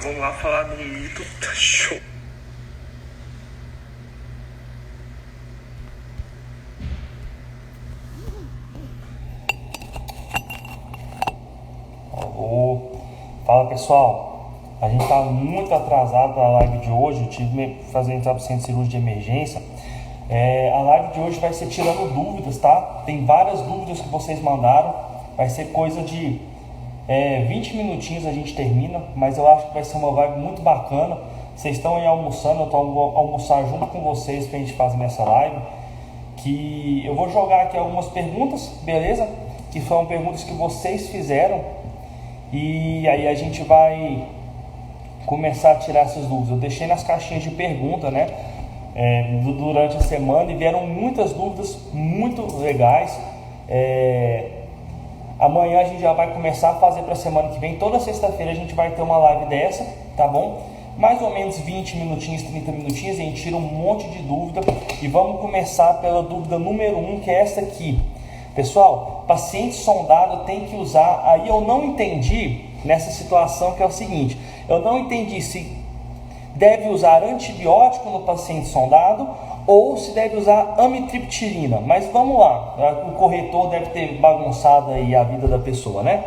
vamos lá falar do mito tá show. Alô, fala pessoal, a gente está muito atrasado para a live de hoje. Eu tive que fazer entrar para o centro cirúrgico de emergência. A live de hoje vai ser tirando dúvidas, tá? Tem várias dúvidas que vocês mandaram. Vai ser coisa de 20 minutinhos a gente termina, mas eu acho que vai ser uma live muito bacana. Vocês estão aí almoçando, eu estou almoçar junto com vocês para a gente fazer nessa live. Que eu vou jogar aqui algumas perguntas, beleza? Que foram perguntas que vocês fizeram. E aí a gente vai começar a tirar essas dúvidas. Eu deixei nas caixinhas de pergunta, né? Durante a semana, e vieram muitas dúvidas muito legais. Amanhã a gente já vai começar a fazer para a semana que vem. Toda sexta-feira a gente vai ter uma live dessa, tá bom? Mais ou menos 20 minutinhos, 30 minutinhos, a gente tira um monte de dúvida. E vamos começar pela dúvida número 1, que é essa aqui. Pessoal, paciente sondado tem que usar... Aí eu não entendi nessa situação, que é o seguinte: eu não entendi se deve usar antibiótico no paciente sondado ou se deve usar amitriptilina. Mas vamos lá, o corretor deve ter bagunçado aí a vida da pessoa, né?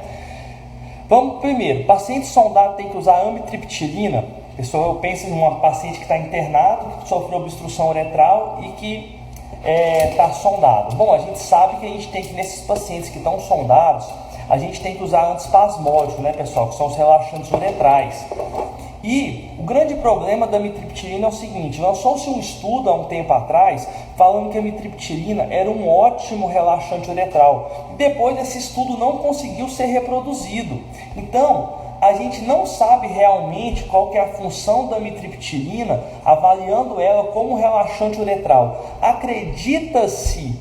Vamos primeiro, paciente sondado tem que usar amitriptilina. Pessoal, eu penso em uma paciente que está internado, que sofreu obstrução uretral e que está sondado. Bom, a gente sabe que a gente tem que, nesses pacientes que estão sondados, a gente tem que usar antiespasmódico, né, pessoal, que são os relaxantes uretrais. E o grande problema da amitriptilina é o seguinte: lançou-se um estudo há um tempo atrás falando que a amitriptilina era um ótimo relaxante uretral. E depois esse estudo não conseguiu ser reproduzido. Então, a gente não sabe realmente qual que é a função da amitriptilina, avaliando ela como relaxante uretral. Acredita-se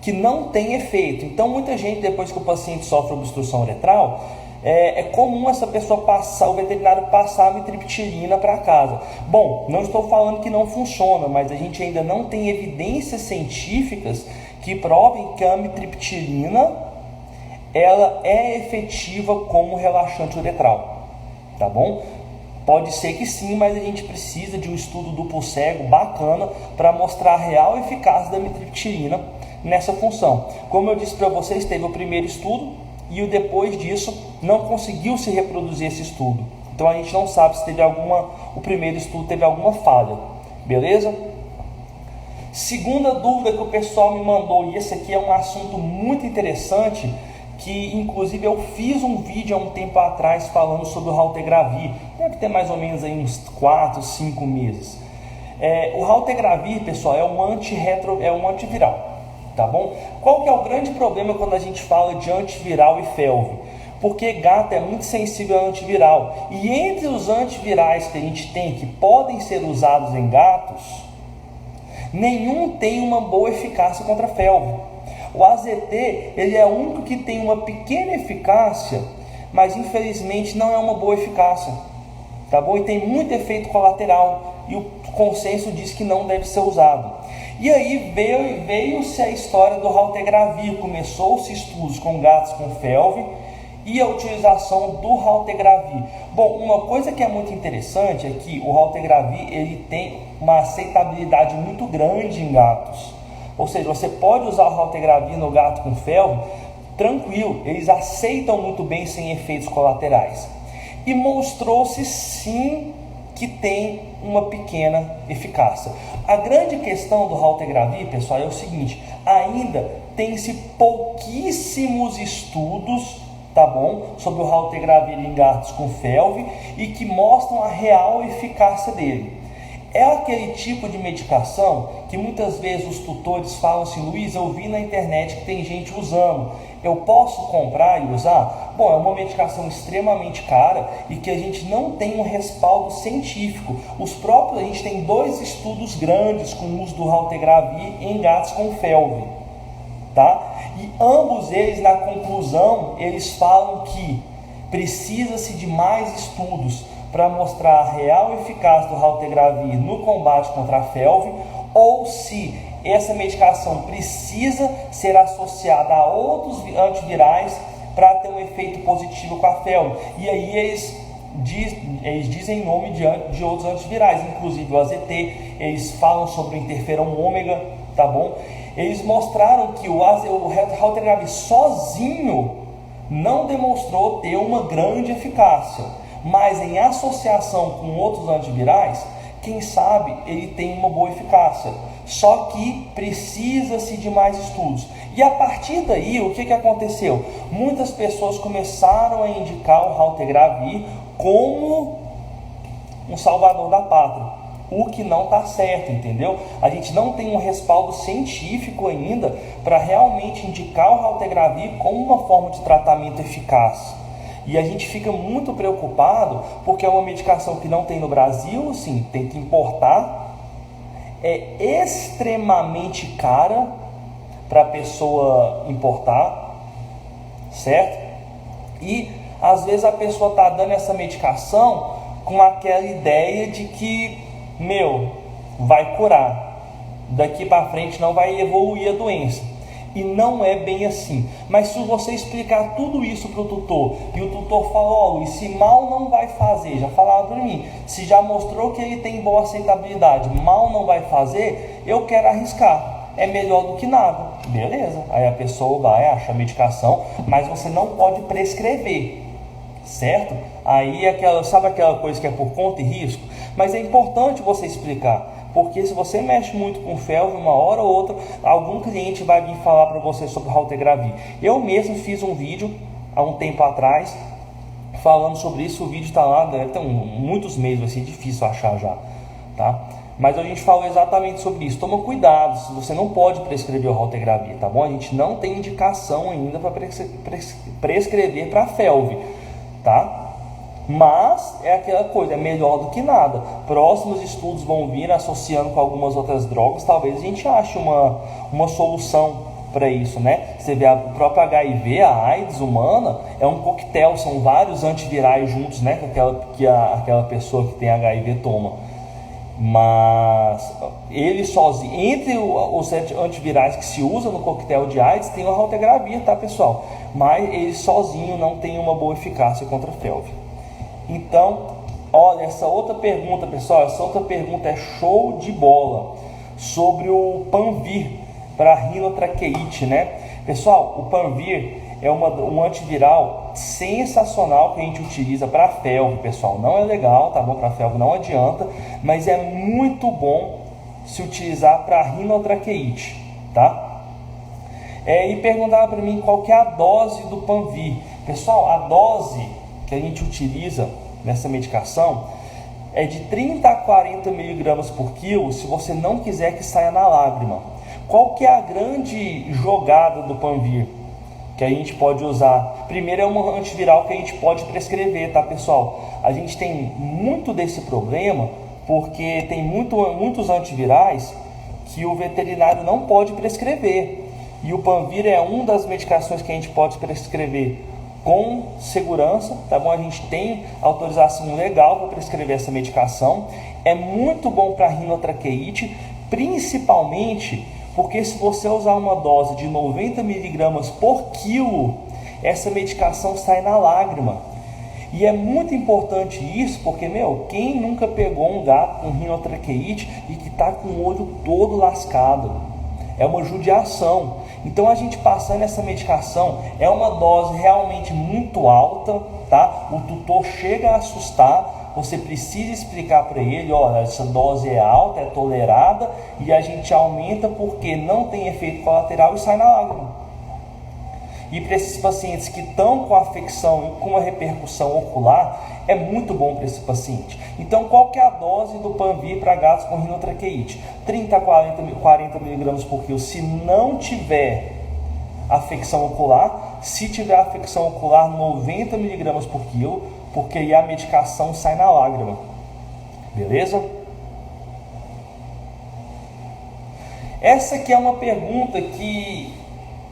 que não tem efeito. Então, muita gente, depois que o paciente sofre obstrução uretral, é comum essa pessoa o veterinário passar a amitriptilina para casa. Bom, não estou falando que não funciona, mas a gente ainda não tem evidências científicas que provem que a amitriptilina ela é efetiva como relaxante uretral, tá bom? Pode ser que sim, mas a gente precisa de um estudo duplo cego bacana para mostrar a real eficácia da amitriptilina nessa função. Como eu disse para vocês, teve o primeiro estudo e depois disso não conseguiu se reproduzir esse estudo. Então a gente não sabe se teve o primeiro estudo teve alguma falha, beleza? Segunda dúvida que o pessoal me mandou, e esse aqui é um assunto muito interessante, que inclusive eu fiz um vídeo há um tempo atrás falando sobre o raltegravir. Deve ter mais ou menos aí uns 4, 5 meses. O raltegravir, pessoal, é um antiviral. Tá bom? Qual que é o grande problema quando a gente fala de antiviral e felve? Porque gato é muito sensível ao antiviral. E entre os antivirais que a gente tem, que podem ser usados em gatos, nenhum tem uma boa eficácia contra a felve. O AZT, ele é o único que tem uma pequena eficácia, mas infelizmente não é uma boa eficácia. Tá bom? E tem muito efeito colateral. E o consenso diz que não deve ser usado. E aí veio-se a história do raltegravir. Começou-se estudos com gatos com felve e a utilização do raltegravir. Bom, uma coisa que é muito interessante é que o raltegravir ele tem uma aceitabilidade muito grande em gatos. Ou seja, você pode usar o raltegravir no gato com felve tranquilo, eles aceitam muito bem sem efeitos colaterais. E mostrou-se sim que tem uma pequena eficácia. A grande questão do raltegravir, pessoal, é o seguinte: ainda tem-se pouquíssimos estudos, tá bom, sobre o raltegravir em gatos com felve e que mostram a real eficácia dele. É aquele tipo de medicação que muitas vezes os tutores falam assim: Luiz, eu vi na internet que tem gente usando, eu posso comprar e usar? Bom, é uma medicação extremamente cara e que a gente não tem um respaldo científico. A gente tem 2 estudos grandes com o uso do raltegravir em gatos com felve, tá? E ambos eles, na conclusão, eles falam que precisa-se de mais estudos para mostrar a real eficácia do raltegravir no combate contra a felve, ou se essa medicação precisa ser associada a outros antivirais para ter um efeito positivo com a felve. E aí eles eles dizem nome de outros antivirais, inclusive o AZT, eles falam sobre o interferon ômega, tá bom? Eles mostraram que o Haltergavi sozinho não demonstrou ter uma grande eficácia, mas em associação com outros antivirais, quem sabe ele tem uma boa eficácia. Só que precisa-se de mais estudos. E a partir daí, o que aconteceu? Muitas pessoas começaram a indicar o Haltergavi como um salvador da pátria, o que não está certo, entendeu? A gente não tem um respaldo científico ainda para realmente indicar o Haltergavi como uma forma de tratamento eficaz. E a gente fica muito preocupado porque é uma medicação que não tem no Brasil, sim, tem que importar, é extremamente cara para a pessoa importar, certo? E às vezes a pessoa está dando essa medicação com aquela ideia de que, vai curar, daqui para frente não vai evoluir a doença. E não é bem assim. Mas se você explicar tudo isso para o tutor, e o tutor fala, Luiz, se mal não vai fazer, já falaram para mim, se já mostrou que ele tem boa aceitabilidade, mal não vai fazer, eu quero arriscar, é melhor do que nada, beleza? Aí a pessoa vai, acha a medicação, mas você não pode prescrever, certo? Aí sabe aquela coisa que é por conta e risco? Mas é importante você explicar, porque se você mexe muito com felve, uma hora ou outra, algum cliente vai vir falar para você sobre o Haltergavi. Eu mesmo fiz um vídeo há um tempo atrás falando sobre isso. O vídeo está lá, deve ter muitos meses, vai ser difícil achar já, tá? Mas a gente falou exatamente sobre isso. Toma cuidado, você não pode prescrever o Haltergavi, tá bom? A gente não tem indicação ainda para prescrever para felve, tá? Mas é aquela coisa, é melhor do que nada. Próximos estudos vão vir associando com algumas outras drogas. Talvez a gente ache uma solução para isso, né? Você vê o próprio HIV, a AIDS humana, é um coquetel, são vários antivirais juntos, né? Que aquela pessoa que tem HIV toma. Mas ele sozinho, entre os antivirais que se usam no coquetel de AIDS, tem o Haltergavi, tá, pessoal? Mas ele sozinho não tem uma boa eficácia contra a felve. Então, olha, essa outra pergunta, pessoal, essa outra pergunta é show de bola, sobre o Panvir para rinotraqueite, né? Pessoal, o Panvir é um antiviral sensacional que a gente utiliza para felve, pessoal. Não é legal, tá bom? Para felve não adianta, mas é muito bom se utilizar para rinotraqueite, tá? E perguntaram para mim qual que é a dose do Panvir. Pessoal, a dose que a gente utiliza nessa medicação é de 30 a 40 miligramas por quilo, se você não quiser que saia na lágrima. Qual que é a grande jogada do Panvir que a gente pode usar? Primeiro, é um antiviral que a gente pode prescrever, tá, pessoal? A gente tem muito desse problema porque tem muitos antivirais que o veterinário não pode prescrever, e o Panvir é uma das medicações que a gente pode prescrever com segurança, tá bom? A gente tem autorização legal para prescrever essa medicação. É muito bom para rinotraqueite, principalmente porque se você usar uma dose de 90 miligramas por quilo, essa medicação sai na lágrima. E é muito importante isso, porque, quem nunca pegou um gato com rinotraqueite e que está com o olho todo lascado? É uma judiação. Então a gente passando essa medicação é uma dose realmente muito alta, tá? O tutor chega a assustar, você precisa explicar para ele, olha, essa dose é alta, é tolerada, e a gente aumenta porque não tem efeito colateral e sai na lágrima. E para esses pacientes que estão com afecção e com uma repercussão ocular, é muito bom para esse paciente. Então, qual que é a dose do Panvir para gatos com rinotraqueite? 30 a 40 miligramas por quilo, se não tiver afecção ocular. Se tiver afecção ocular, 90 miligramas por quilo, porque aí a medicação sai na lágrima. Beleza? Essa aqui é uma pergunta que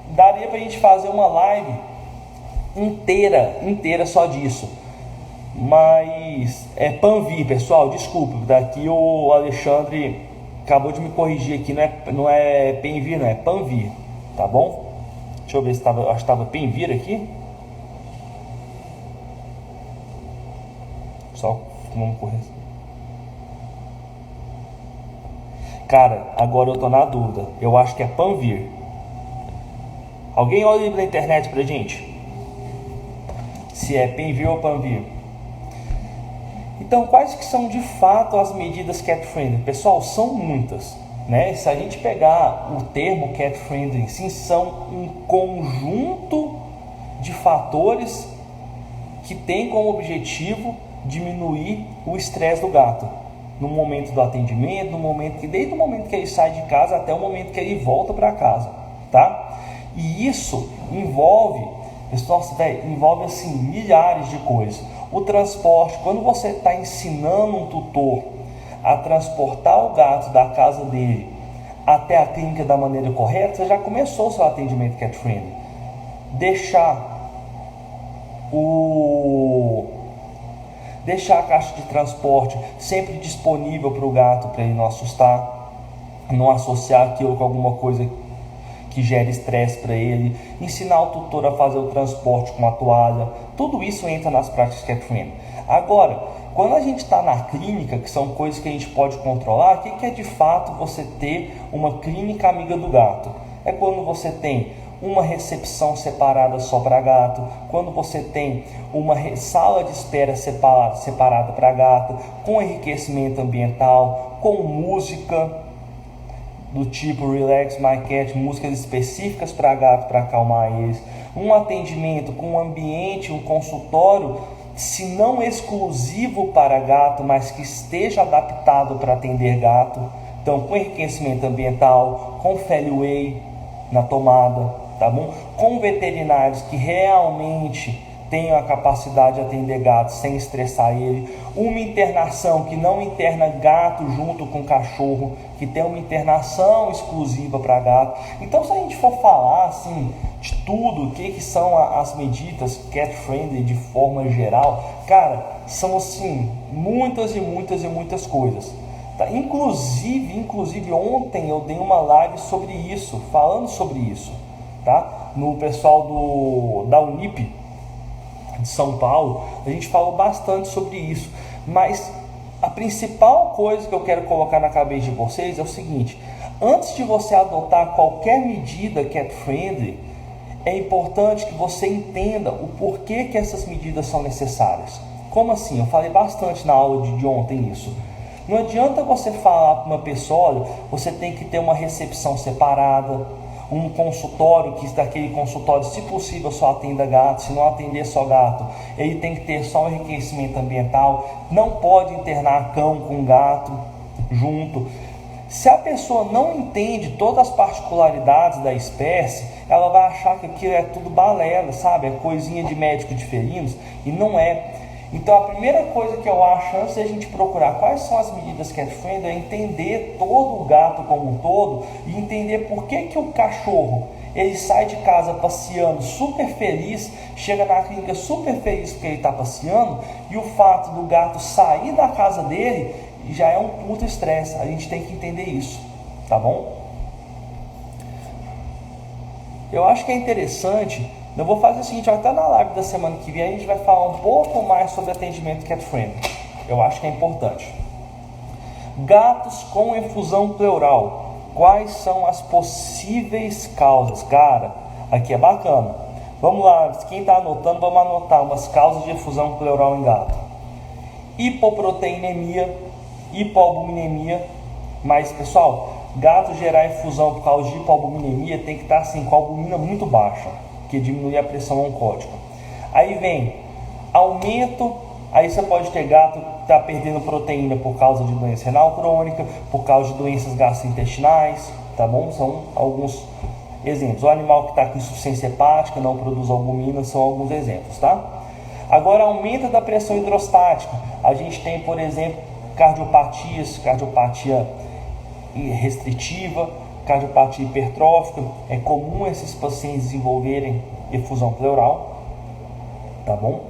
daria para a gente fazer uma live inteira só disso. Mas é Panvir, pessoal, desculpa, daqui o Alexandre acabou de me corrigir aqui, não é Penvir, não é Panvir, tá bom? Deixa eu ver se estava Penvir aqui. Só vamos correr. Cara, agora eu tô na dúvida. Eu acho que é Panvir. Alguém olha aí na internet pra gente se é Panvir ou Panvir. Então, quais que são de fato as medidas cat friendly? Pessoal, são muitas, né? Se a gente pegar o termo cat friendly em si, são um conjunto de fatores que tem como objetivo diminuir o estresse do gato no momento do atendimento, desde o momento que ele sai de casa até o momento que ele volta para casa, tá? E isso envolve, envolve assim milhares de coisas. O transporte, quando você está ensinando um tutor a transportar o gato da casa dele até a clínica da maneira correta, você já começou o seu atendimento cat friendly. Deixar a caixa de transporte sempre disponível para o gato, para ele não assustar, não associar aquilo com alguma coisa que gere estresse para ele, ensinar o tutor a fazer o transporte com a toalha, tudo isso entra nas práticas cat friendly. Agora, quando a gente está na clínica, que são coisas que a gente pode controlar, o que é de fato você ter uma clínica amiga do gato? É quando você tem uma recepção separada só para gato, quando você tem uma sala de espera separada para gato, com enriquecimento ambiental, com música do tipo Relax My Cat, músicas específicas para gato para acalmar eles, um atendimento com um ambiente, um consultório, se não exclusivo para gato, mas que esteja adaptado para atender gato, então com enriquecimento ambiental, com Feliway na tomada, tá bom? Com veterinários que realmente tenham a capacidade de atender gato sem estressar ele, uma internação que não interna gato junto com cachorro, que tem uma internação exclusiva para gato. Então, se a gente for falar assim de tudo, o que são as medidas cat friendly de forma geral, cara, são assim muitas e muitas coisas. Tá? Inclusive ontem eu dei uma live sobre isso, falando sobre isso, tá? No pessoal da Unip de São Paulo, a gente falou bastante sobre isso, mas a principal coisa que eu quero colocar na cabeça de vocês é o seguinte: antes de você adotar qualquer medida cat friendly, é importante que você entenda o porquê que essas medidas são necessárias. Como assim? Eu falei bastante na aula de ontem isso. Não adianta você falar para uma pessoa: olha, você tem que ter uma recepção separada, um consultório, que daquele consultório, se possível, só atenda gato, se não atender só gato, ele tem que ter só um enriquecimento ambiental, não pode internar cão com gato junto. Se a pessoa não entende todas as particularidades da espécie, ela vai achar que aquilo é tudo balela, sabe? É coisinha de médico de felinos, e não é. Então a primeira coisa que eu acho, antes de a gente procurar quais são as medidas cat friendly, é entender todo o gato como um todo e entender por que o cachorro ele sai de casa passeando super feliz, chega na clínica super feliz porque ele está passeando, e o fato do gato sair da casa dele já é um puto estresse. A gente tem que entender isso, tá bom? Eu acho que é interessante. Eu vou fazer o seguinte: até na live da semana que vem a gente vai falar um pouco mais sobre atendimento cat friendly. Eu acho que é importante. Gatos com efusão pleural. Quais são as possíveis causas? Cara, aqui é bacana. Vamos lá, quem está anotando, vamos anotar umas causas de efusão pleural em gato: hipoproteinemia, hipoalbuminemia. Mas, pessoal, gato gerar efusão por causa de hipoalbuminemia tem que estar assim, com a albumina muito baixa, que diminui a pressão oncótica. Aí vem aumento, aí você pode ter gato que está perdendo proteína por causa de doença renal crônica, por causa de doenças gastrointestinais, tá bom? São alguns exemplos. O animal que está com insuficiência hepática, não produz albumina, são alguns exemplos, tá? Agora, aumento da pressão hidrostática. A gente tem, por exemplo, cardiopatias, cardiopatia restritiva, cardiopatia hipertrófica. É comum esses pacientes desenvolverem efusão pleural, tá bom?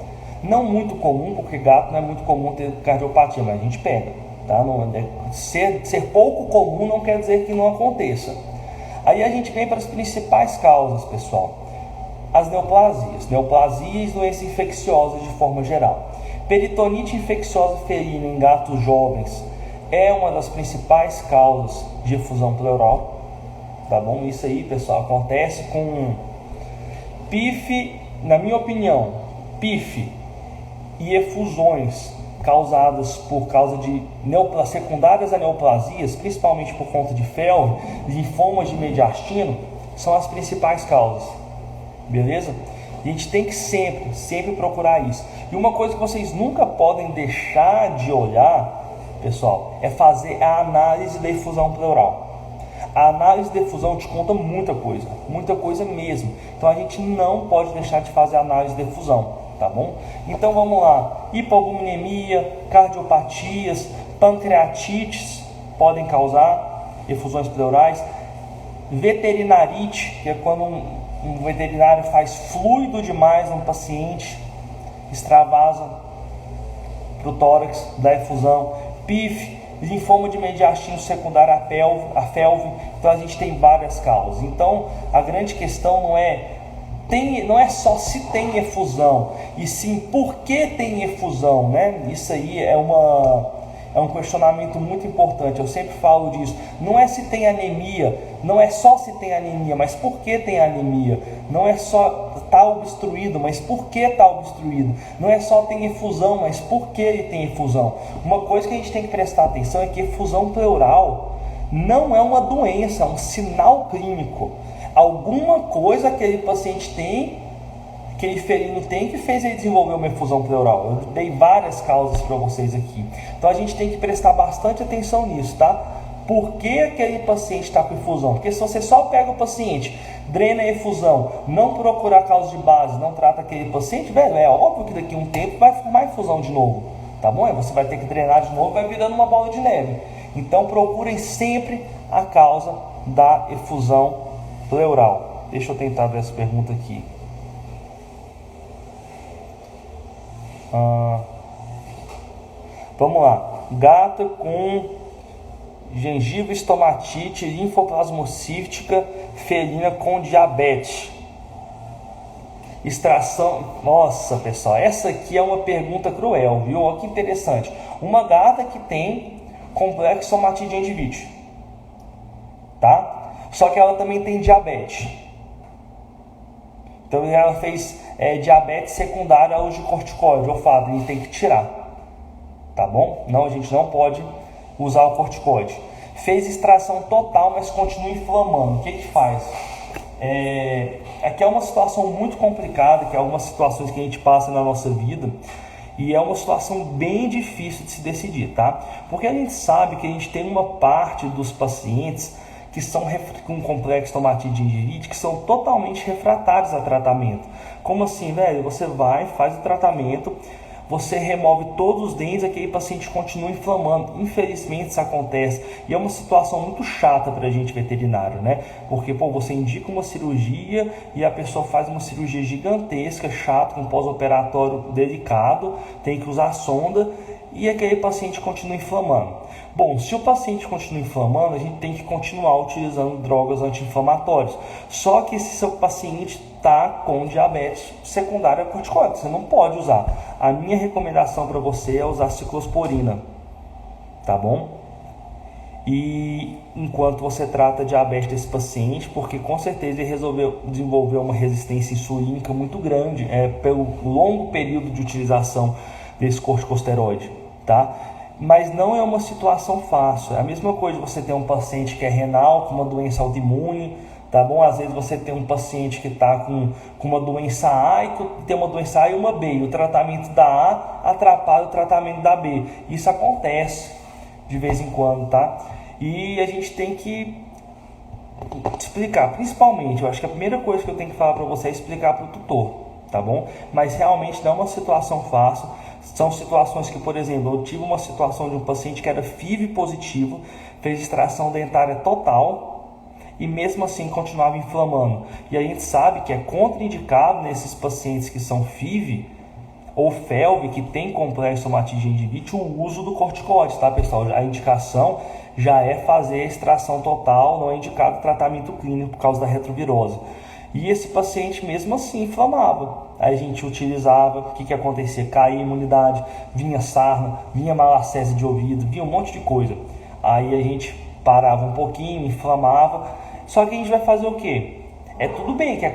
Não muito comum, porque gato não é muito comum ter cardiopatia, mas a gente pega, tá? Não, ser pouco comum não quer dizer que não aconteça. Aí a gente vem para as principais causas, pessoal. As neoplasias e doenças infecciosas de forma geral. Peritonite infecciosa ferina em gatos jovens é uma das principais causas de efusão pleural, tá bom? Isso aí, pessoal, acontece com PIF, na minha opinião, PIF e efusões causadas por causa de secundárias a neoplasias, principalmente por conta de felve, linfomas de mediastino, são as principais causas, beleza? A gente tem que sempre procurar isso. E uma coisa que vocês nunca podem deixar de olhar, pessoal, é fazer a análise da efusão pleural. A análise de efusão te conta muita coisa mesmo. Então a gente não pode deixar de fazer a análise de efusão, tá bom? Então vamos lá: hipoalbuminemia, cardiopatias, pancreatites podem causar efusões pleurais. Veterinarite, que é quando um veterinário faz fluido demais num paciente, extravasa para o tórax, da efusão. PIF, linfoma de mediastino secundário à felve. Então a gente tem várias causas. Então a grande questão não é só se tem efusão, e sim por que tem efusão, né? Isso aí é um questionamento muito importante. Eu sempre falo disso. Não é se tem anemia, não é só se tem anemia, mas por que tem anemia? Não é só está obstruído, mas por que está obstruído? Não é só tem efusão, mas por que ele tem efusão? Uma coisa que a gente tem que prestar atenção é que efusão pleural não é uma doença, é um sinal clínico. Alguma coisa aquele paciente tem, aquele felino tem, que fez ele desenvolver uma efusão pleural. Eu dei várias causas para vocês aqui. Então a gente tem que prestar bastante atenção nisso, tá? Por que aquele paciente está com efusão? Porque se você só pega o paciente, drena a efusão, não procurar causa de base, não trata aquele paciente, velho, é óbvio que daqui a um tempo vai formar efusão de novo, tá bom? Aí você vai ter que drenar de novo, vai virando uma bola de neve. Então procurem sempre a causa da efusão pleural. Deixa eu tentar ver essa pergunta aqui. Vamos lá. Gata com gengiva, estomatite, linfoplasmocística felina com diabetes. Extração. Nossa, pessoal, essa aqui é uma pergunta cruel, viu? Olha que interessante. Uma gata que tem complexo estomatite gengivite, tá? Só que ela também tem diabetes. Então ela fez diabetes secundária ao uso de corticoide, olfato, e tem que tirar, tá bom? Não, a gente não pode usar o corticoide. Fez extração total, mas continua inflamando. O que faz? Aqui é uma situação muito complicada, que é algumas situações que a gente passa na nossa vida, e é uma situação bem difícil de se decidir, tá? Porque a gente sabe que a gente tem uma parte dos pacientes que são com complexo estomatite gengivite, que são totalmente refratários a tratamento. Como assim, velho? Você vai, faz o tratamento, você remove todos os dentes, aquele paciente continua inflamando. Infelizmente isso acontece, e é uma situação muito chata para a gente veterinário, né? Porque você indica uma cirurgia e a pessoa faz uma cirurgia gigantesca, chata, com pós-operatório delicado, tem que usar sonda, e aquele paciente continua inflamando. Bom, se o paciente continua inflamando, a gente tem que continuar utilizando drogas anti-inflamatórias. Só que se seu paciente está com diabetes secundária a corticoide, você não pode usar. A minha recomendação para você é usar ciclosporina, tá bom? E enquanto você trata diabetes desse paciente, porque com certeza ele desenvolveu uma resistência insulínica muito grande, pelo longo período de utilização desse corticosteroide, tá? Mas não é uma situação fácil. É a mesma coisa você ter um paciente que é renal, com uma doença autoimune, tá bom? Às vezes você tem um paciente que está com uma doença A e tem uma doença A e uma B, e o tratamento da A atrapalha o tratamento da B. Isso acontece de vez em quando, tá? E a gente tem que explicar, principalmente, eu acho que a primeira coisa que eu tenho que falar para você é explicar para o tutor, tá bom? Mas realmente não é uma situação fácil. São situações que, por exemplo, eu tive uma situação de um paciente que era FIV positivo, fez extração dentária total e mesmo assim continuava inflamando. E a gente sabe que é contraindicado nesses pacientes que são FIV ou FeLV, que tem complexo estomatite gengivite, o uso do corticoide, tá, pessoal? A indicação já é fazer a extração total, não é indicado tratamento clínico por causa da retrovirose. E esse paciente mesmo assim inflamava. Aí a gente utilizava, o que acontecia? Caía a imunidade, vinha sarna, vinha malacésia de ouvido, vinha um monte de coisa. Aí a gente parava um pouquinho, inflamava. Só que a gente vai fazer o quê? É tudo bem que é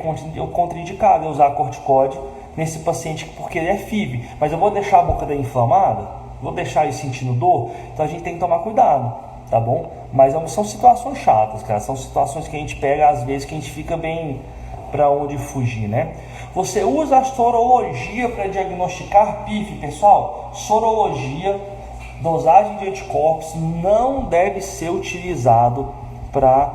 contraindicado usar corticóide nesse paciente porque ele é FIV, mas eu vou deixar a boca dele inflamada? Vou deixar ele sentindo dor? Então a gente tem que tomar cuidado, tá bom? Mas são situações chatas, cara. São situações que a gente pega às vezes que a gente fica bem para onde fugir, né? Você usa a sorologia para diagnosticar PIF, pessoal? Sorologia, dosagem de anticorpos, não deve ser utilizado para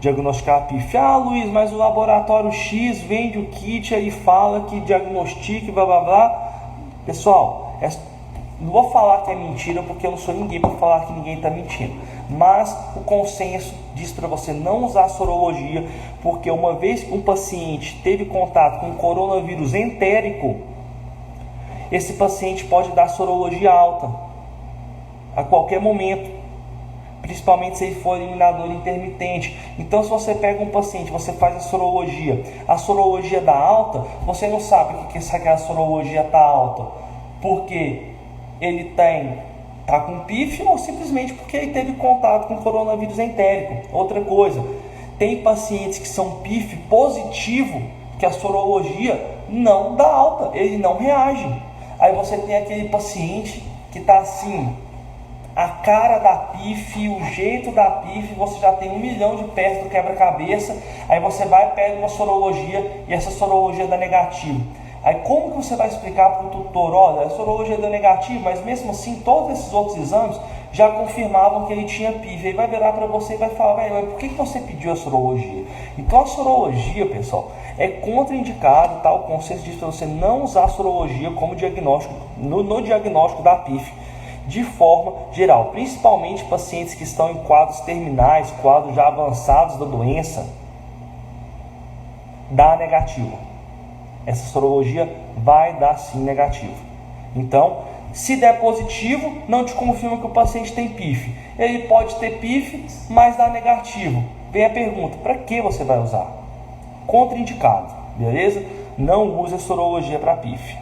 diagnosticar PIF. Ah, Luiz, mas o laboratório X vende o kit e fala que diagnostica, blá blá blá. Pessoal, não vou falar que é mentira porque eu não sou ninguém para falar que ninguém está mentindo. Mas o consenso diz para você não usar sorologia, porque uma vez que um paciente teve contato com coronavírus entérico, esse paciente pode dar sorologia alta a qualquer momento, principalmente se ele for eliminador intermitente. Então, se você pega um paciente, você faz a sorologia dá alta, você não sabe o que a sorologia está alta, porque ele está com PIF ou simplesmente porque ele teve contato com coronavírus entérico. Outra coisa, tem pacientes que são PIF positivo, que a sorologia não dá alta, ele não reage. Aí você tem aquele paciente que está assim, a cara da PIF, o jeito da PIF, você já tem 1 milhão de peças do quebra-cabeça, aí você vai e pega uma sorologia e essa sorologia dá negativo. Aí como que você vai explicar para o tutor, olha, a sorologia deu negativo, mas mesmo assim todos esses outros exames já confirmavam que ele tinha PIF. Aí vai virar para você e vai falar, mas por que você pediu a sorologia? Então a sorologia, pessoal, é contraindicado, tá? O consenso diz para você não usar a sorologia como diagnóstico, no diagnóstico da PIF, de forma geral, principalmente pacientes que estão em quadros terminais, quadros já avançados da doença, dá negativo. Essa sorologia vai dar sim negativo. Então, se der positivo, não te confirma que o paciente tem PIF. Ele pode ter PIF, mas dá negativo. Vem a pergunta, para que você vai usar? Contraindicado, beleza? Não use a sorologia para PIF,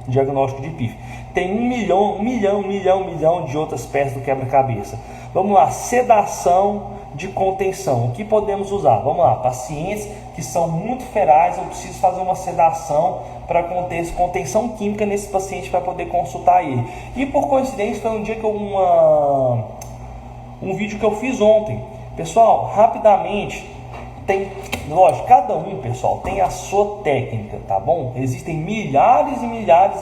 diagnóstico de PIF. Tem 1 milhão de outras peças do quebra-cabeça. Vamos lá, sedação de contenção. O que podemos usar? Vamos lá, pacientes que são muito ferais, eu preciso fazer uma sedação para contenção química nesse paciente para poder consultar ele. E por coincidência foi um dia que um vídeo que eu fiz ontem. Pessoal, rapidamente, lógico, cada um, pessoal, tem a sua técnica, tá bom? Existem milhares e milhares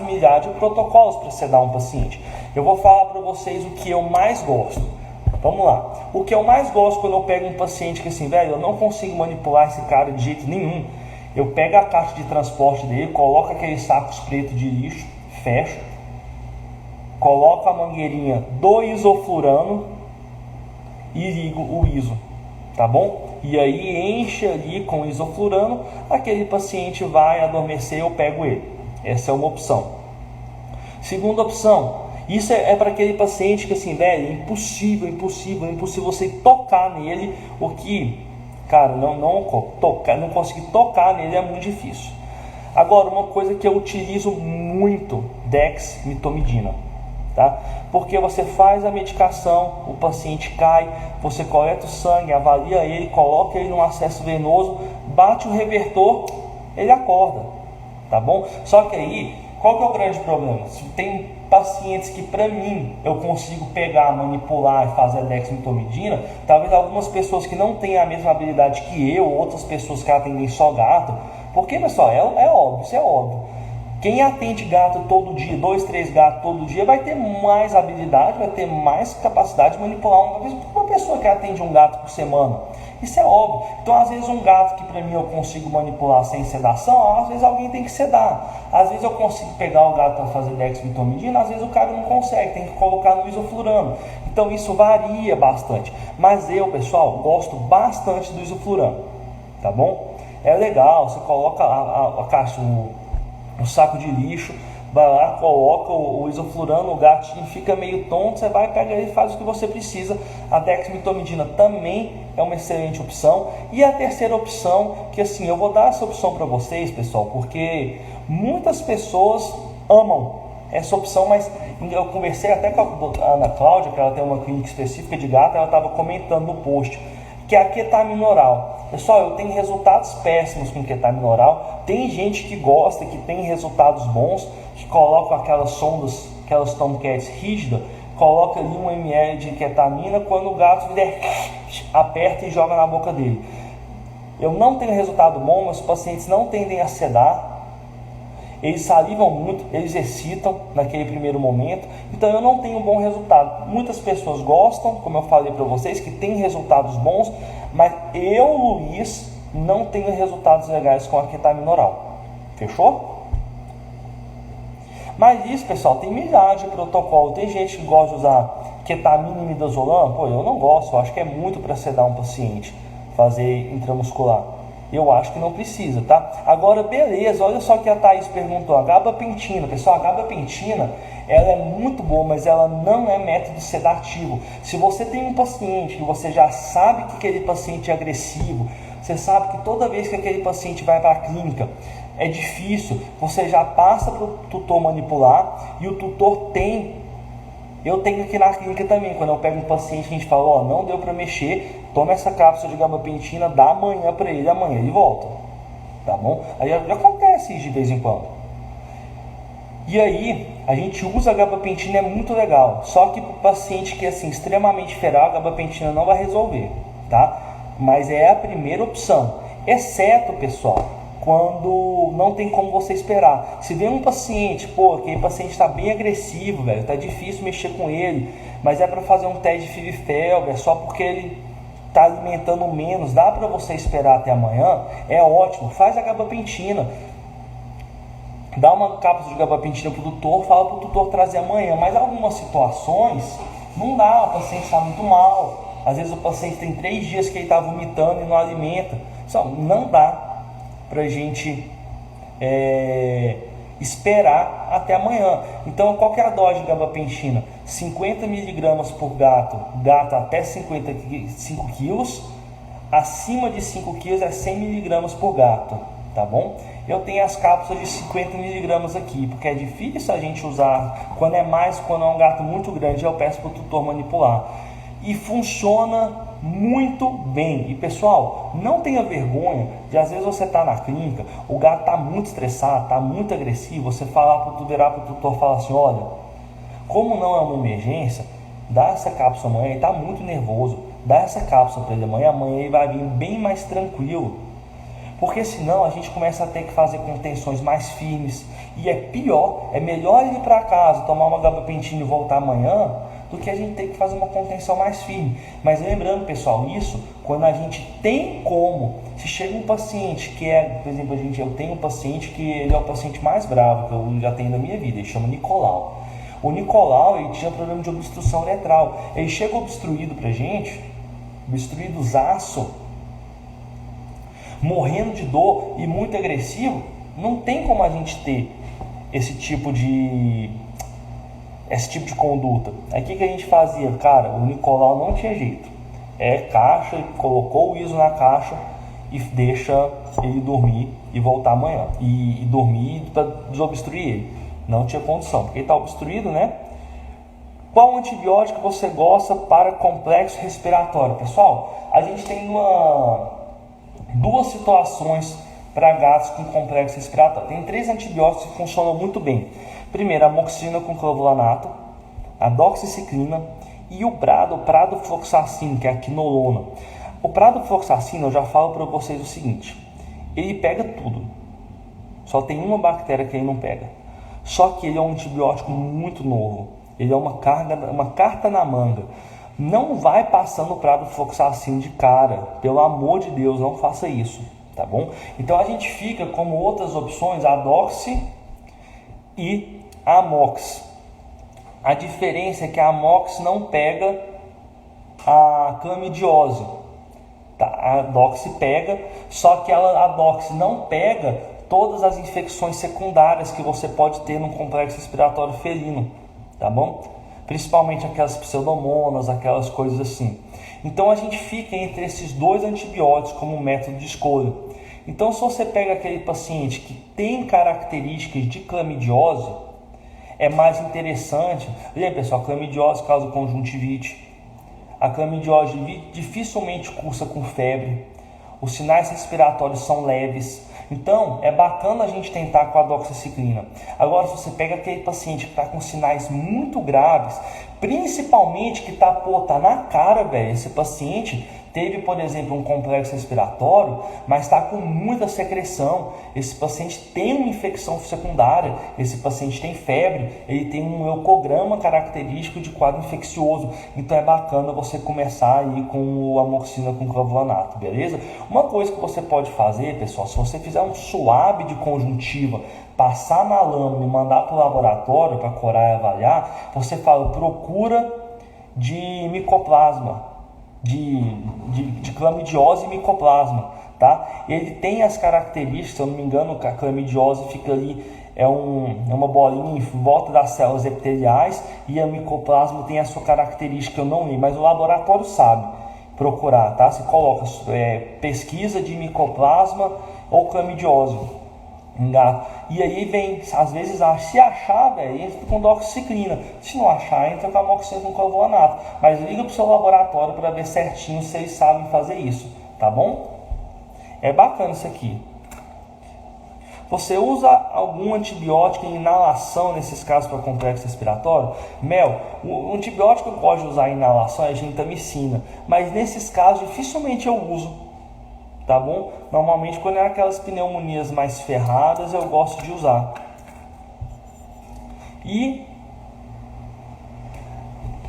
de protocolos para sedar um paciente. Eu vou falar para vocês o que eu mais gosto. Vamos lá. O que eu mais gosto quando eu pego um paciente que assim, velho, eu não consigo manipular esse cara de jeito nenhum. Eu pego a caixa de transporte dele, coloco aqueles sacos pretos de lixo, fecho, coloco a mangueirinha do isoflurano e ligo o iso, tá bom? E aí enche ali com isoflurano, aquele paciente vai adormecer, eu pego ele. Essa é uma opção. Segunda opção, isso é para aquele paciente que assim, velho, impossível você tocar nele, o que, cara, não conseguir tocar nele é muito difícil. Agora, uma coisa que eu utilizo muito, dexmetomidina, tá? Porque você faz a medicação, o paciente cai, você coleta o sangue, avalia ele, coloca ele num acesso venoso, bate o revertor, ele acorda, tá bom? Só que aí, qual que é o grande problema? Tem pacientes que para mim eu consigo pegar, manipular e fazer a dexmetomidina, talvez algumas pessoas que não têm a mesma habilidade que eu, outras pessoas que atendem só gato, porque pessoal, é óbvio, isso é óbvio. Quem atende gato todo dia, 2, 3 gatos todo dia, vai ter mais habilidade, vai ter mais capacidade de manipular uma pessoa que atende um gato por semana. Isso é óbvio. Então, às vezes, um gato que para mim eu consigo manipular sem sedação, às vezes alguém tem que sedar. Às vezes eu consigo pegar o gato para fazer dexmetomidina, às vezes o cara não consegue, tem que colocar no isoflurano. Então, isso varia bastante. Mas eu, pessoal, gosto bastante do isoflurano, tá bom? É legal, você coloca a caixa, o saco de lixo, vai lá, coloca o isoflurano, o gatinho fica meio tonto, você vai, pega ele e faz o que você precisa. A dexmetomidina também é uma excelente opção. E a terceira opção, que assim, eu vou dar essa opção para vocês, pessoal, porque muitas pessoas amam essa opção, mas eu conversei até com a Ana Cláudia, que ela tem uma clínica específica de gato, ela estava comentando no post, que é a ketamina oral. Pessoal, eu tenho resultados péssimos com ketamina oral. Tem gente que gosta, que tem resultados bons, que colocam aquelas sondas, aquelas Tomcats rígidas, coloca ali 1 ml de ketamina, quando o gato vier, aperta e joga na boca dele. Eu não tenho resultado bom, meus pacientes não tendem a sedar, eles salivam muito, eles excitam naquele primeiro momento, então eu não tenho um bom resultado. Muitas pessoas gostam, como eu falei para vocês, que tem resultados bons, mas eu, Luiz, não tenho resultados legais com a ketamina oral. Fechou? Mas isso, pessoal, tem milhares de protocolo. Tem gente que gosta de usar ketamina e midazolam. Pô, eu não gosto, eu acho que é muito para sedar um paciente, fazer intramuscular. Eu acho que não precisa, tá? Agora, beleza, olha só que a Thaís perguntou, a gabapentina. Pessoal, a gabapentina, ela é muito boa, mas ela não é método sedativo. Se você tem um paciente que você já sabe que aquele paciente é agressivo, você sabe que toda vez que aquele paciente vai para a clínica é difícil, você já passa para o tutor manipular, e o tutor tem... Eu tenho aqui na clínica também, quando eu pego um paciente que a gente fala, ó, não deu para mexer, toma essa cápsula de gabapentina, dá amanhã para ele, amanhã ele volta, tá bom? Aí já acontece isso de vez em quando. E aí, a gente usa a gabapentina, é muito legal, só que para o paciente que é assim, extremamente feral, a gabapentina não vai resolver, tá? Mas é a primeira opção, exceto, pessoal, quando não tem como você esperar. Se vem um paciente, pô, aquele paciente está bem agressivo, velho, tá difícil mexer com ele, mas é para fazer um teste de Fibfelber, só porque ele está alimentando menos, dá para você esperar até amanhã, é ótimo, faz a gabapentina, dá uma cápsula de gabapentina para o tutor, fala para o tutor trazer amanhã. Mas em algumas situações não dá, o paciente está muito mal, às vezes o paciente tem 3 dias que ele está vomitando e não alimenta, só não dá para a gente esperar até amanhã. Então, qual que é a dose de gabapentina? 50 mg por gato, gato até 5 quilos, acima de 5 quilos é 100 mg por gato, tá bom? Eu tenho as cápsulas de 50 mg aqui, porque é difícil a gente usar, quando é um gato muito grande, eu peço para o tutor manipular. E funciona muito bem. E pessoal, não tenha vergonha de, às vezes você está na clínica, o gato está muito estressado, está muito agressivo, você falar para o tutor, falar assim, olha, como não é uma emergência, dá essa cápsula amanhã, ele está muito nervoso, dá essa cápsula para ele amanhã ele vai vir bem mais tranquilo, porque senão a gente começa a ter que fazer contenções mais firmes, e é pior, é melhor ele ir para casa, tomar uma gabapentina e voltar amanhã, do que a gente ter que fazer uma contenção mais firme. Mas lembrando, pessoal, isso quando a gente tem como. Se chega um paciente que é, por exemplo, eu tenho um paciente que ele é o paciente mais bravo que eu já tenho na minha vida, ele chama Nicolau. O Nicolau, ele tinha problema de obstrução uretral, ele chega obstruído pra gente, obstruídozaço, morrendo de dor e muito agressivo. Não tem como a gente ter esse tipo de conduta. Aí o que a gente fazia? Cara, o Nicolau não tinha jeito. Caixa, colocou o ISO na caixa e deixa ele dormir e voltar amanhã. E dormir para desobstruir ele. Não tinha condição, porque ele está obstruído, né? Qual antibiótico você gosta para complexo respiratório? Pessoal, a gente tem duas situações para gatos com complexo respiratório. Tem 3 antibióticos que funcionam muito bem. Primeiro, a amoxicilina com clavulanato, a doxiciclina e o pradofloxacino, que é a quinolona. O pradofloxacino, eu já falo para vocês o seguinte, ele pega tudo, só tem uma bactéria que ele não pega. Só que ele é um antibiótico muito novo, ele é uma carta na manga. Não vai passando o pradofloxacino de cara, pelo amor de Deus, não faça isso, tá bom? Então a gente fica como outras opções, a doxi e a amox. A diferença é que a amox não pega a clamidiose, tá? A doxi pega, só que a doxi não pega todas as infecções secundárias que você pode ter no complexo respiratório felino, tá bom? Principalmente aquelas pseudomonas, aquelas coisas assim. Então a gente fica entre esses dois antibióticos como método de escolha. Então se você pega aquele paciente que tem características de clamidiose, é mais interessante. Lembra, pessoal, a clamidiose causa conjuntivite. A clamidiose dificilmente cursa com febre. Os sinais respiratórios são leves. Então, é bacana a gente tentar com a doxiciclina. Agora, se você pega aquele paciente que está com sinais muito graves, principalmente que tá na cara, velho, esse paciente teve, por exemplo, um complexo respiratório, mas está com muita secreção. Esse paciente tem uma infecção secundária, esse paciente tem febre, ele tem um leucograma característico de quadro infeccioso. Então é bacana você começar aí com o amoxicilina com clavulanato, beleza? Uma coisa que você pode fazer, pessoal, se você fizer um swab de conjuntiva, passar na lâmina e mandar para o laboratório para curar e avaliar, você fala, procura de micoplasma, de clamidiose e micoplasma, tá? Ele tem as características, se eu não me engano, a clamidiose fica ali, é uma bolinha em volta das células epiteliais, e a micoplasma tem a sua característica, eu não li, mas o laboratório sabe procurar, tá? Você coloca pesquisa de micoplasma ou clamidiose em gato, e aí vem, às vezes, se achar, velho, entra com doxiciclina. Se não achar, entra com amoxicilina com clavulanato. Mas liga pro seu laboratório para ver certinho se eles sabem fazer isso, tá bom? É bacana isso aqui. Você usa algum antibiótico em inalação nesses casos para complexo respiratório? Mel, o antibiótico que eu gosto de usar em inalação é gentamicina, mas nesses casos dificilmente eu uso. Tá bom? Normalmente quando é aquelas pneumonias mais ferradas eu gosto de usar. E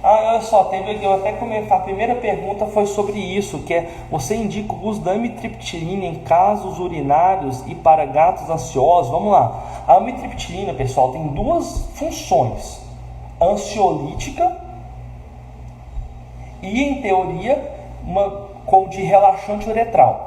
olha só, eu até a primeira pergunta foi sobre isso, que é: você indica o uso da amitriptilina em casos urinários e para gatos ansiosos? Vamos lá. A amitriptilina, pessoal, tem duas funções: ansiolítica e, em teoria, como de relaxante uretral.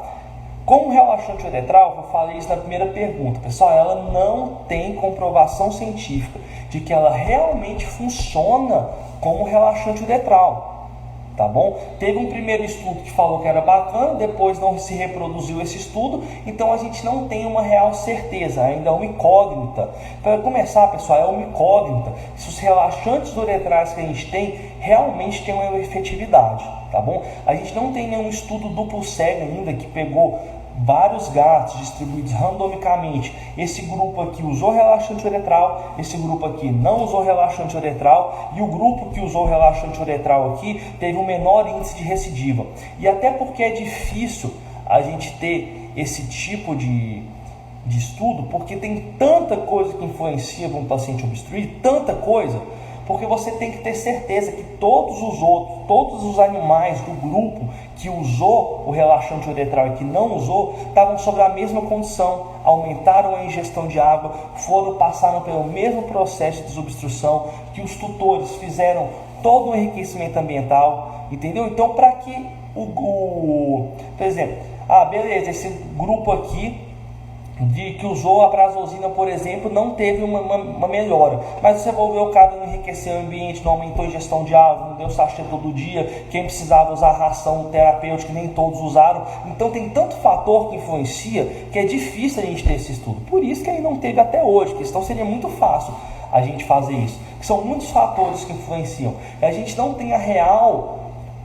Como relaxante uretral, eu falei isso na primeira pergunta, pessoal, ela não tem comprovação científica de que ela realmente funciona como relaxante uretral, tá bom? Teve um primeiro estudo que falou que era bacana, depois não se reproduziu esse estudo, então a gente não tem uma real certeza, ainda é uma incógnita. Para começar, pessoal, é uma incógnita se os relaxantes uretrais que a gente tem realmente têm uma efetividade, tá bom? A gente não tem nenhum estudo duplo cego ainda que pegou vários gatos distribuídos randomicamente. Esse grupo aqui usou relaxante uretral, esse grupo aqui não usou relaxante uretral, e o grupo que usou relaxante uretral aqui teve um menor índice de recidiva. E até porque é difícil a gente ter esse tipo de estudo, porque tem tanta coisa que influencia para um paciente obstruído, tanta coisa, porque você tem que ter certeza que todos os animais do grupo que usou o relaxante uretral e que não usou, estavam sobre a mesma condição, aumentaram a ingestão de água, passaram pelo mesmo processo de desobstrução, que os tutores fizeram todo o enriquecimento ambiental, entendeu? Então, para que por exemplo, beleza, esse grupo aqui que usou a prazosina, por exemplo, não teve uma melhora, mas você vai ver o cara não enriqueceu o ambiente, não aumentou a ingestão de água, não deu sachê todo dia, quem precisava usar ração terapêutica, nem todos usaram. Então tem tanto fator que influencia que é difícil a gente ter esse estudo, por isso que aí não teve até hoje, porque senão seria muito fácil a gente fazer isso, são muitos fatores que influenciam, e a gente não tem a real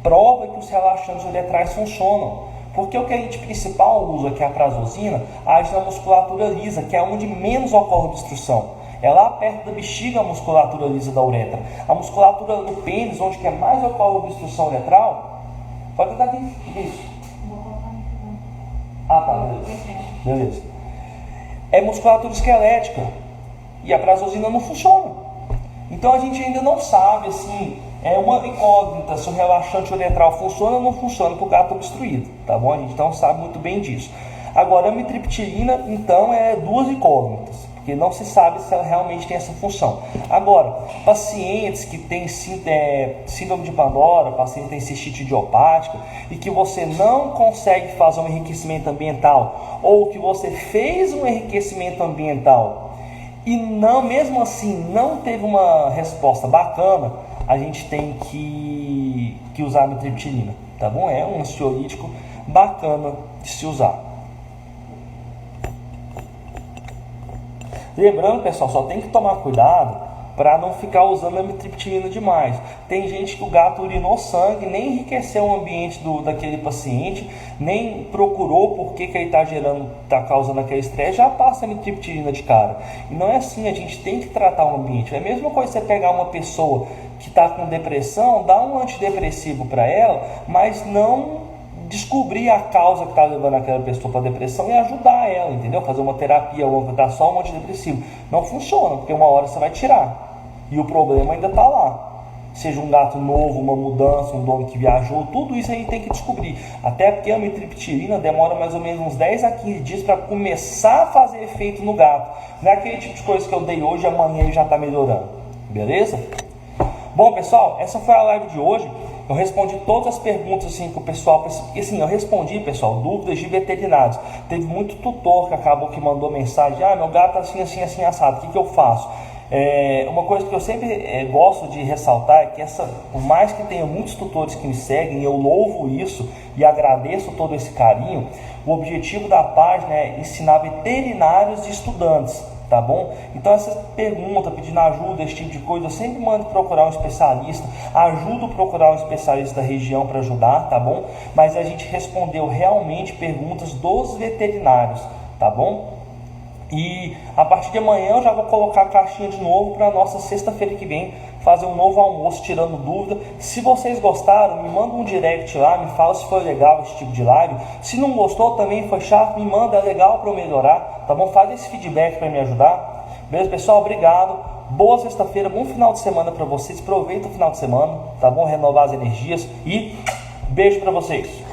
prova que os relaxantes uretrais funcionam. Porque o que a gente principal usa, que é a prazosina, age na musculatura lisa, que é onde menos ocorre obstrução. É lá perto da bexiga a musculatura lisa da uretra. A musculatura do pênis, onde que mais ocorre obstrução uretral, pode dar aqui. Isso. Tá, beleza. É musculatura esquelética. E a prazosina não funciona. Então a gente ainda não sabe, assim, é uma incógnita se o relaxante uretral funciona ou não funciona para o gato obstruído, tá bom? A gente não sabe muito bem disso. Agora, a amitriptilina, então, é duas incógnitas, porque não se sabe se ela realmente tem essa função. Agora, pacientes que têm síndrome de Pandora, pacientes que têm cistite idiopática, e que você não consegue fazer um enriquecimento ambiental, ou que você fez um enriquecimento ambiental e não, mesmo assim não teve uma resposta bacana, a gente tem que usar a amitriptilina, tá bom? É um ansiolítico bacana de se usar. Lembrando, pessoal, só tem que tomar cuidado para não ficar usando amitriptilina demais. Tem gente que o gato urinou sangue, nem enriqueceu o ambiente daquele paciente, nem procurou por que ele está causando aquele estresse, já passa amitriptilina de cara. E não é assim, a gente tem que tratar o ambiente. É a mesma coisa você pegar uma pessoa que está com depressão, dar um antidepressivo para ela, mas não descobrir a causa que está levando aquela pessoa para a depressão e ajudar ela, entendeu? Fazer uma terapia ou dar só um antidepressivo. Não funciona, porque uma hora você vai tirar. E o problema ainda está lá. Seja um gato novo, uma mudança, um dono que viajou, tudo isso aí tem que descobrir. Até porque a amitriptilina demora mais ou menos uns 10 a 15 dias para começar a fazer efeito no gato. Não é aquele tipo de coisa que eu dei hoje e amanhã ele já está melhorando. Beleza? Bom, pessoal, essa foi a live de hoje. Eu respondi todas as perguntas assim, que o pessoal... E assim, eu respondi, pessoal, dúvidas de veterinários. Teve muito tutor que acabou que mandou mensagem. Ah, meu gato assim, assim, assim, assado. O que eu faço? Uma coisa que eu sempre gosto de ressaltar é que por mais que tenha muitos tutores que me seguem, eu louvo isso e agradeço todo esse carinho, o objetivo da página é ensinar veterinários e estudantes, tá bom? Então essa pergunta, pedindo ajuda, esse tipo de coisa, eu sempre mando procurar um especialista, ajudo a procurar um especialista da região para ajudar, tá bom? Mas a gente respondeu realmente perguntas dos veterinários, tá bom? E a partir de amanhã eu já vou colocar a caixinha de novo para a nossa sexta-feira que vem fazer um novo almoço tirando dúvida. Se vocês gostaram, me manda um direct lá, me fala se foi legal esse tipo de live. Se não gostou, também foi chato, me manda, é legal para eu melhorar, tá bom? Faz esse feedback para me ajudar. Beleza, pessoal? Obrigado. Boa sexta-feira, bom final de semana para vocês. Aproveita o final de semana, tá bom? Renovar as energias e beijo para vocês.